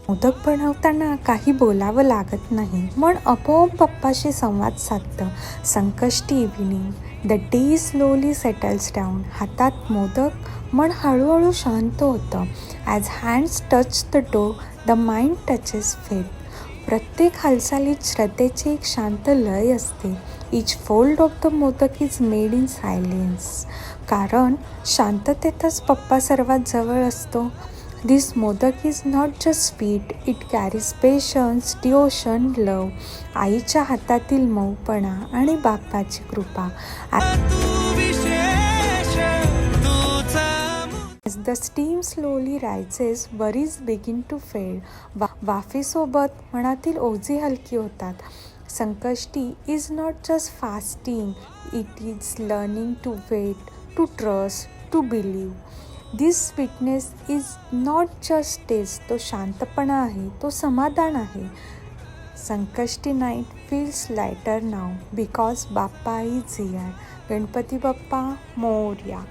मोदक बनवताना काही बोलावं लागत नाही, मन आपोआप बाप्पाशी संवाद साधतं. Sankashti evening, the day slowly settles down. हातात मोदक, मन हळूहळू शांत होतं. As hands touch the dough, the mind touches faith. प्रत्येक हालचालीत श्रद्धेची एक शांत लय असते. Each fold of the modak is made in silence. कारण शांततेतच पप्पा सर्वात जवळ असतो. This modak is not just sweet, it carries patience, devotion, love. आईच्या हातातील मऊपणा आणि बाप्पाची कृपा. As the steam slowly rises, worries begin to fade. वाफेसोबत मनातील ओझी हलकी होतात. Sankashti is not just fasting, it is learning to wait, to trust, to believe. This sweetness is not just taste, तो शांतपणा आहे, तो समाधान आहे. Sankashti night feels lighter now because Bappa is here. Ganpati Bappa Morya.